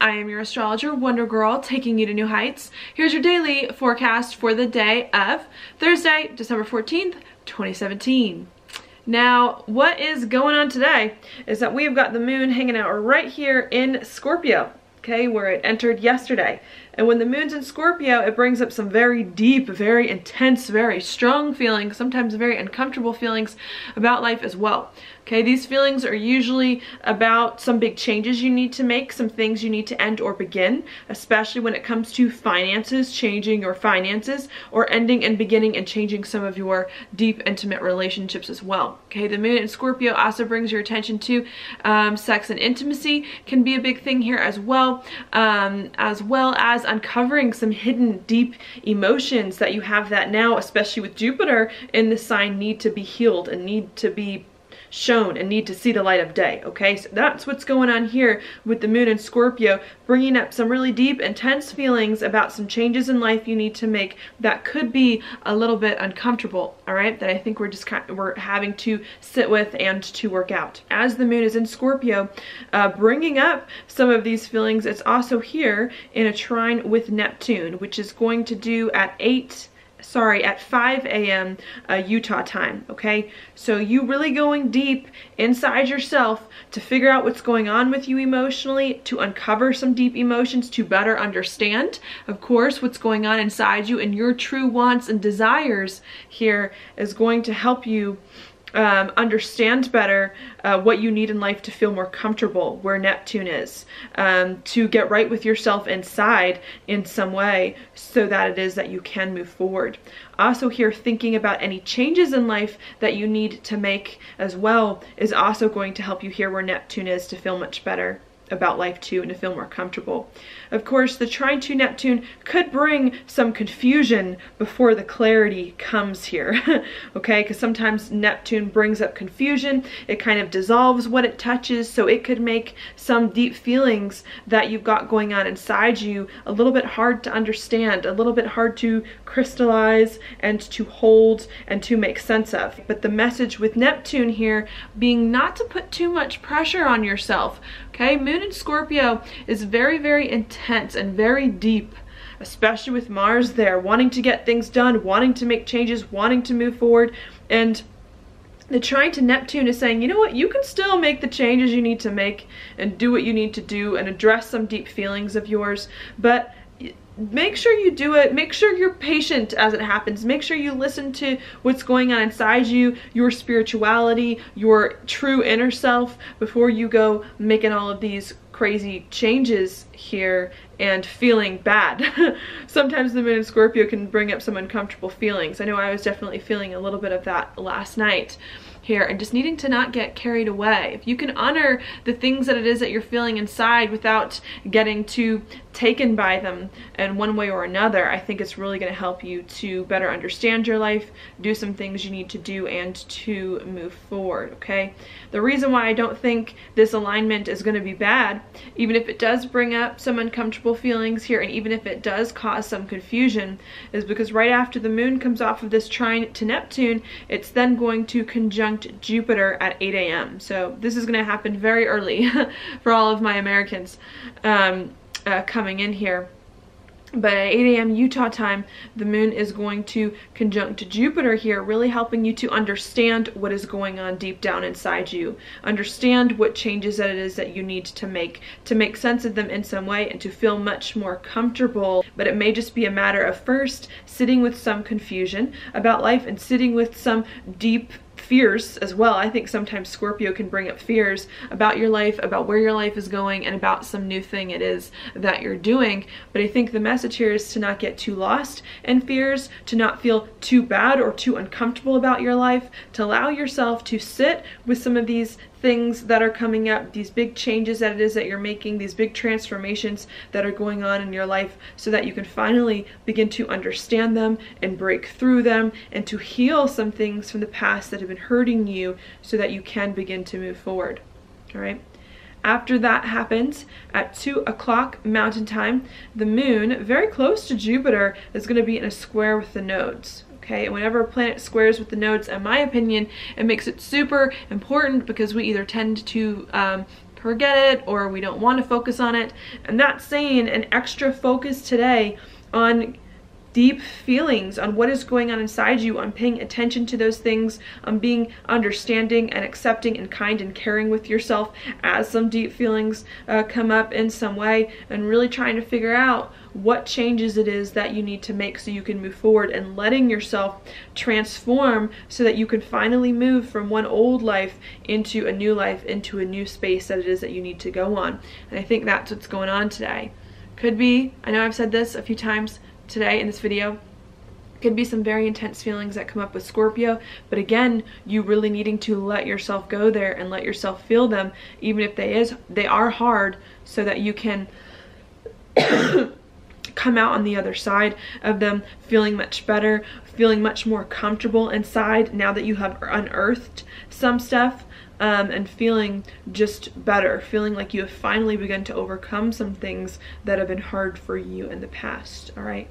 I am your astrologer, Wonder Girl, taking you to new heights. Here's your daily forecast for the day of Thursday, December 14th, 2017. Now, what is going on today is that we've got the moon hanging out right here in Scorpio, okay, where it entered yesterday. And when the moon's in Scorpio, it brings up some very deep, very intense, very strong feelings, sometimes very uncomfortable feelings about life as well. Okay, these feelings are usually about some big changes you need to make, some things you need to end or begin, especially when it comes to finances, changing your finances, or ending and beginning and changing some of your deep, intimate relationships as well. Okay, the moon in Scorpio also brings your attention to sex and intimacy, can be a big thing here as well as uncovering some hidden, deep emotions that you have that now, especially with Jupiter in the sign, need to be healed and need to be shown and need to see the light of day. Okay, so that's what's going on here with the moon in Scorpio, bringing up some really deep, intense feelings about some changes in life you need to make that could be a little bit uncomfortable. All right, that I think we're having to sit with and to work out. As the moon is in Scorpio, bringing up some of these feelings, it's also here in a trine with Neptune, which is going to do at 5 a.m. Utah time, okay? So you really going deep inside yourself to figure out what's going on with you emotionally, to uncover some deep emotions, to better understand, of course, what's going on inside you, and your true wants and desires here is going to help you understand better what you need in life to feel more comfortable where Neptune is, to get right with yourself inside in some way so that it is that you can move forward. Also here, thinking about any changes in life that you need to make as well is also going to help you here where Neptune is to feel much better about life too and to feel more comfortable. Of course, the trine to Neptune could bring some confusion before the clarity comes here, okay? Because sometimes Neptune brings up confusion. It kind of dissolves what it touches, so it could make some deep feelings that you've got going on inside you a little bit hard to understand, a little bit hard to crystallize and to hold and to make sense of. But the message with Neptune here being not to put too much pressure on yourself, okay? Moon in Scorpio is very, very intense and very deep, especially with Mars there, wanting to get things done, wanting to make changes, wanting to move forward. And the trine to Neptune is saying, you know what, you can still make the changes you need to make and do what you need to do and address some deep feelings of yours, but make sure you do it. Make sure you're patient as it happens. Make sure you listen to what's going on inside you, your spirituality, your true inner self, before you go making all of these crazy changes here and feeling bad. Sometimes the moon in Scorpio can bring up some uncomfortable feelings. I know I was definitely feeling a little bit of that last night here, and just needing to not get carried away. If you can honor the things that it is that you're feeling inside without getting too taken by them in one way or another, I think it's really going to help you to better understand your life, do some things you need to do, and to move forward, okay? The reason why I don't think this alignment is going to be bad, even if it does bring up some uncomfortable feelings here, and even if it does cause some confusion, is because right after the moon comes off of this trine to Neptune, it's then going to conjunct Jupiter at 8 a.m. So this is going to happen very early for all of my Americans coming in here. But at 8 a.m. Utah time, the moon is going to conjunct Jupiter here, really helping you to understand what is going on deep down inside you. Understand what changes that it is that you need to make sense of them in some way and to feel much more comfortable. But it may just be a matter of first sitting with some confusion about life and sitting with some deep fears as well. I think sometimes Scorpio can bring up fears about your life, about where your life is going, and about some new thing it is that you're doing. But I think the message here is to not get too lost in fears, to not feel too bad or too uncomfortable about your life, to allow yourself to sit with some of these things that are coming up, these big changes that it is that you're making, these big transformations that are going on in your life, so that you can finally begin to understand them and break through them and to heal some things from the past that have been hurting you so that you can begin to move forward. All right. After that happens, at 2 o'clock Mountain Time, the moon, very close to Jupiter, is going to be in a square with the nodes. Okay, and whenever a planet squares with the nodes, in my opinion, it makes it super important because we either tend to forget it or we don't want to focus on it. And that's saying an extra focus today on deep feelings, on what is going on inside you, on paying attention to those things, on being understanding and accepting and kind and caring with yourself as some deep feelings come up in some way, and really trying to figure out what changes it is that you need to make so you can move forward, and letting yourself transform so that you can finally move from one old life, into a new space that it is that you need to go on. And I think that's what's going on today. Could be, I know I've said this a few times today in this video, could be some very intense feelings that come up with Scorpio, but again, you really needing to let yourself go there and let yourself feel them, even if they are hard, so that you can come out on the other side of them feeling much better, feeling much more comfortable inside now that you have unearthed some stuff, and feeling just better, feeling like you have finally begun to overcome some things that have been hard for you in the past. All right.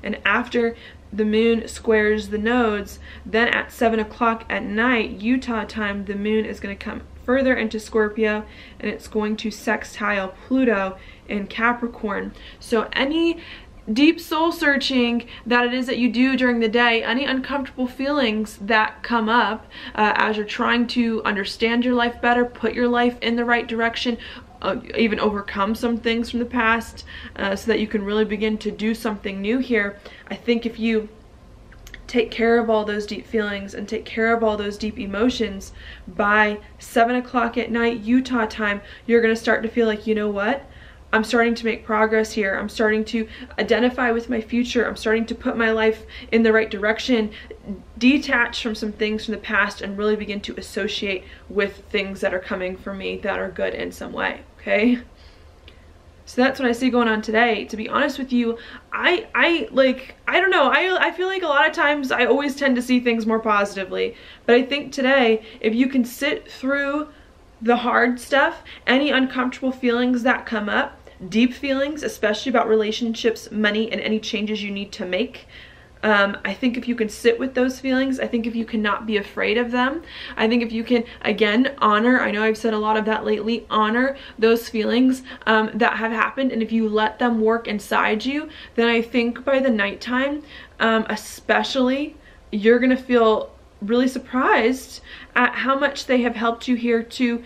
And after the moon squares the nodes, then at 7 o'clock at night, Utah time, the moon is going to come further into Scorpio, and it's going to sextile Pluto in Capricorn. So any deep soul searching that it is that you do during the day, any uncomfortable feelings that come up as you're trying to understand your life better, put your life in the right direction, even overcome some things from the past, so that you can really begin to do something new here. I think if you take care of all those deep feelings and take care of all those deep emotions, by 7 o'clock at night Utah time, you're going to start to feel like, you know what? I'm starting to make progress here. I'm starting to identify with my future. I'm starting to put my life in the right direction, detach from some things from the past, and really begin to associate with things that are coming for me that are good in some way, okay? So that's what I see going on today. To be honest with you, I don't know. I feel like a lot of times I always tend to see things more positively. But I think today, if you can sit through the hard stuff, any uncomfortable feelings that come up, deep feelings, especially about relationships, money, and any changes you need to make, I think if you can sit with those feelings, I think if you cannot be afraid of them, I think if you can, again, honor, I know I've said a lot of that lately, honor those feelings that have happened, and if you let them work inside you, then I think by the nighttime, especially, you're gonna feel really surprised at how much they have helped you here to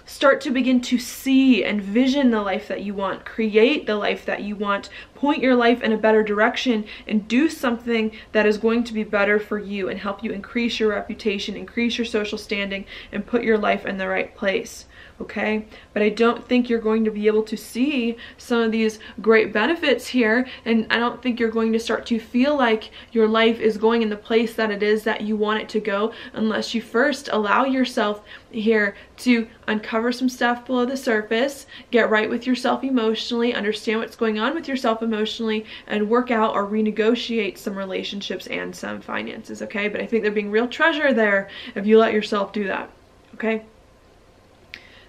start to begin to see and vision the life that you want, create the life that you want, point your life in a better direction, and do something that is going to be better for you and help you increase your reputation, increase your social standing, and put your life in the right place. Okay, but I don't think you're going to be able to see some of these great benefits here, and I don't think you're going to start to feel like your life is going in the place that it is that you want it to go, unless you first allow yourself here to uncover some stuff below the surface, get right with yourself emotionally, understand what's going on with yourself emotionally, and work out or renegotiate some relationships and some finances. Okay, but I think there'd be real treasure there if you let yourself do that. Okay.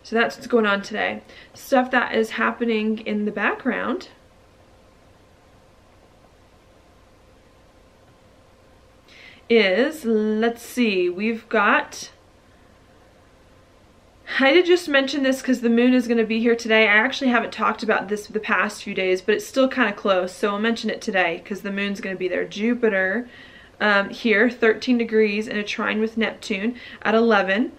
So that's what's going on today. Stuff that is happening in the background is, let's see, we've got, I did just mention this because the moon is going to be here today. I actually haven't talked about this the past few days, but it's still kind of close, so I'll mention it today because the moon's going to be there. Jupiter here, 13 degrees in a trine with Neptune at 11.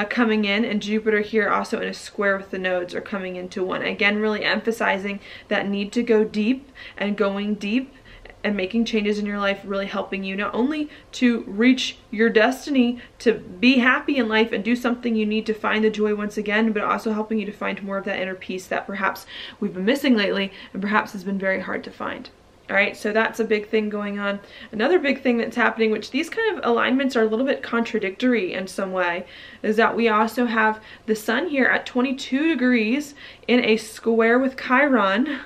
Coming in, and Jupiter here also in a square with the nodes are coming into one. Again, really emphasizing that need to go deep, and going deep and making changes in your life, really helping you not only to reach your destiny, to be happy in life and do something you need to find the joy once again, but also helping you to find more of that inner peace that perhaps we've been missing lately and perhaps has been very hard to find. All right, so that's a big thing going on. Another big thing that's happening, which these kind of alignments are a little bit contradictory in some way, is that we also have the sun here at 22 degrees in a square with Chiron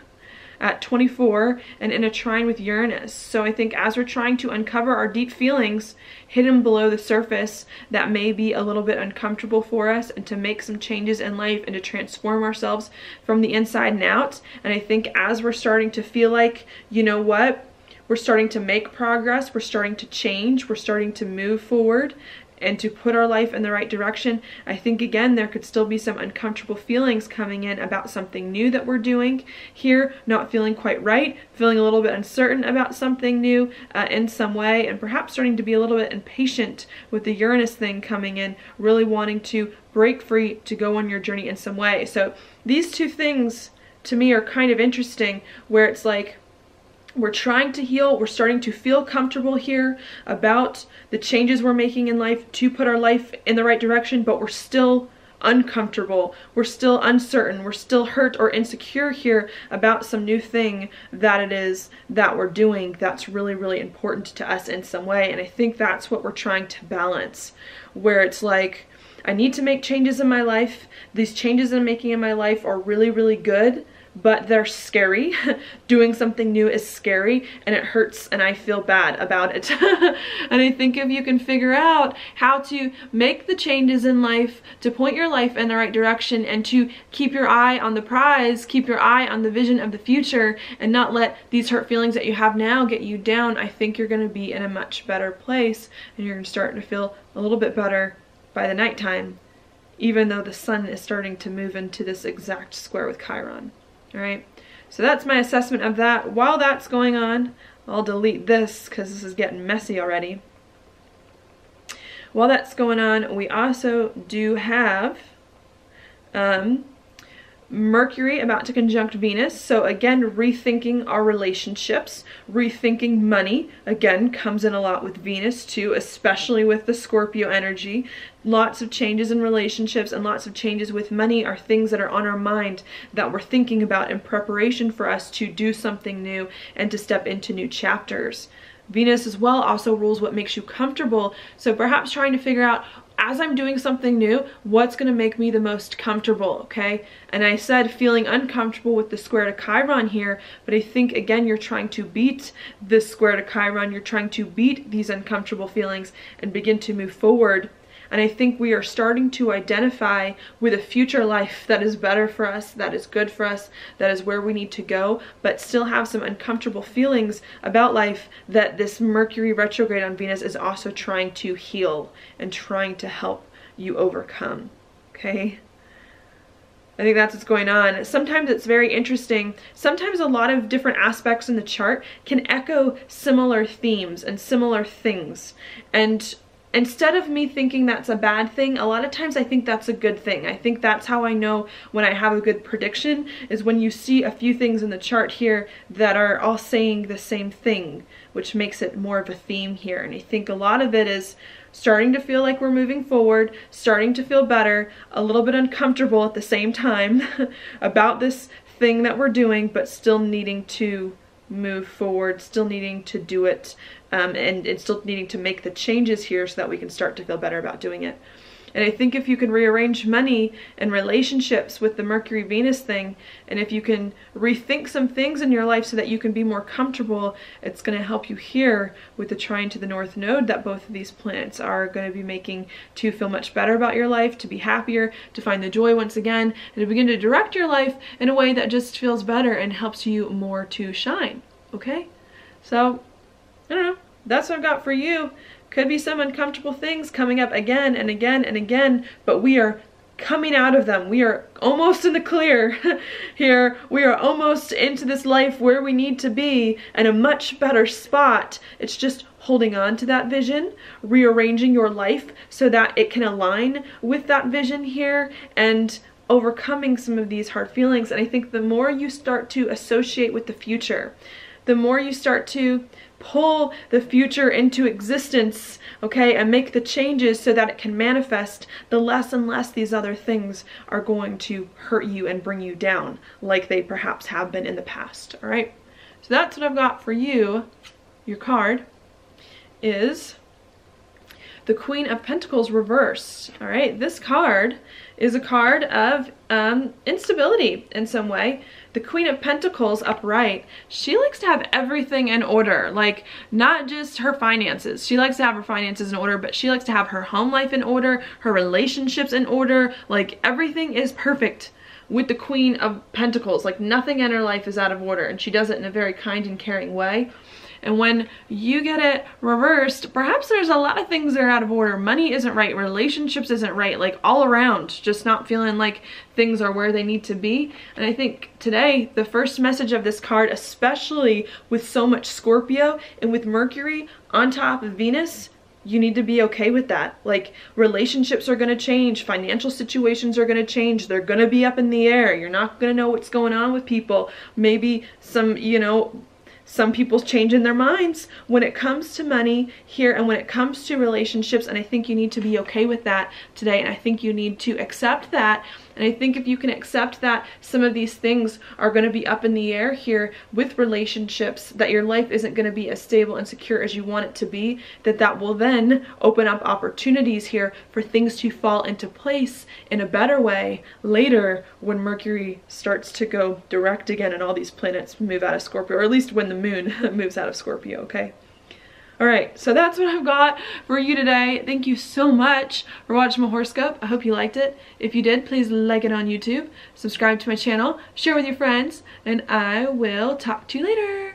at 24 and in a trine with Uranus. So I think as we're trying to uncover our deep feelings hidden below the surface that may be a little bit uncomfortable for us, and to make some changes in life and to transform ourselves from the inside and out. And I think as we're starting to feel like, you know what, we're starting to make progress, we're starting to change, we're starting to move forward, and to put our life in the right direction. I think again there could still be some uncomfortable feelings coming in about something new that we're doing here, not feeling quite right, feeling a little bit uncertain about something new in some way, and perhaps starting to be a little bit impatient with the Uranus thing coming in, really wanting to break free to go on your journey in some way. So these two things to me are kind of interesting, where it's like we're trying to heal, we're starting to feel comfortable here about the changes we're making in life to put our life in the right direction, but we're still uncomfortable, we're still uncertain, we're still hurt or insecure here about some new thing that it is that we're doing that's really, really important to us in some way. And I think that's what we're trying to balance, where it's like, I need to make changes in my life. These changes I'm making in my life are really, really good, but they're scary. Doing something new is scary and it hurts and I feel bad about it. And I think if you can figure out how to make the changes in life, to point your life in the right direction, and to keep your eye on the prize, keep your eye on the vision of the future, and not let these hurt feelings that you have now get you down, I think you're going to be in a much better place, and you're going to start to feel a little bit better by the nighttime, even though the sun is starting to move into this exact square with Chiron. All right, so that's my assessment of that. While that's going on, I'll delete this because this is getting messy already. While that's going on, we also do have Mercury about to conjunct Venus. So again, rethinking our relationships, rethinking money, again, comes in a lot with Venus too, especially with the Scorpio energy. Lots of changes in relationships and lots of changes with money are things that are on our mind that we're thinking about in preparation for us to do something new and to step into new chapters. Venus as well also rules what makes you comfortable. So perhaps trying to figure out, as I'm doing something new, what's going to make me the most comfortable, okay? And I said feeling uncomfortable with the square to Chiron here, but I think, again, you're trying to beat this square to Chiron. You're trying to beat these uncomfortable feelings and begin to move forward. And I think we are starting to identify with a future life that is better for us, that is good for us, that is where we need to go, but still have some uncomfortable feelings about life that this Mercury retrograde on Venus is also trying to heal and trying to help you overcome, okay? I think that's what's going on. Sometimes it's very interesting. Sometimes a lot of different aspects in the chart can echo similar themes and similar things. And instead of me thinking that's a bad thing, a lot of times I think that's a good thing. I think that's how I know when I have a good prediction, is when you see a few things in the chart here that are all saying the same thing, which makes it more of a theme here. And I think a lot of it is starting to feel like we're moving forward, starting to feel better, a little bit uncomfortable at the same time about this thing that we're doing, but still needing to move forward, still needing to do it, and still needing to make the changes here so that we can start to feel better about doing it. And I think if you can rearrange money and relationships with the Mercury-Venus thing, and if you can rethink some things in your life so that you can be more comfortable, it's going to help you here with the trine to the North Node that both of these planets are going to be making to feel much better about your life, to be happier, to find the joy once again, and to begin to direct your life in a way that just feels better and helps you more to shine, okay? So, I don't know. That's what I've got for you. Could be some uncomfortable things coming up again and again and again, but we are coming out of them. We are almost in the clear here. We are almost into this life where we need to be in a much better spot. It's just holding on to that vision, rearranging your life so that it can align with that vision here, and overcoming some of these hard feelings. And I think the more you start to associate with the future, the more you start to pull the future into existence, okay, and make the changes so that it can manifest, the less and less these other things are going to hurt you and bring you down like they perhaps have been in the past, all right? So that's what I've got for you. Your card is the Queen of Pentacles reversed, all right? This card is a card of instability in some way. The Queen of Pentacles upright, she likes to have everything in order, like not just her finances. She likes to have her finances in order, but she likes to have her home life in order, her relationships in order, like everything is perfect with the Queen of Pentacles. Like nothing in her life is out of order, and she does it in a very kind and caring way. And when you get it reversed, perhaps there's a lot of things that are out of order. Money isn't right, relationships isn't right, like all around, just not feeling like things are where they need to be. And I think today, the first message of this card, especially with so much Scorpio and with Mercury on top of Venus, you need to be okay with that. Like, relationships are going to change, financial situations are going to change, they're going to be up in the air, you're not going to know what's going on with people. Maybe some, you know, some people changing their minds when it comes to money here and when it comes to relationships, and I think you need to be okay with that today, and I think you need to accept that. And I think if you can accept that some of these things are going to be up in the air here with relationships, that your life isn't going to be as stable and secure as you want it to be, that will then open up opportunities here for things to fall into place in a better way later when Mercury starts to go direct again and all these planets move out of Scorpio, or at least when the moon moves out of Scorpio, okay? All right, so that's what I've got for you today. Thank you so much for watching my horoscope. I hope you liked it. If you did, please like it on YouTube, subscribe to my channel, share with your friends, and I will talk to you later.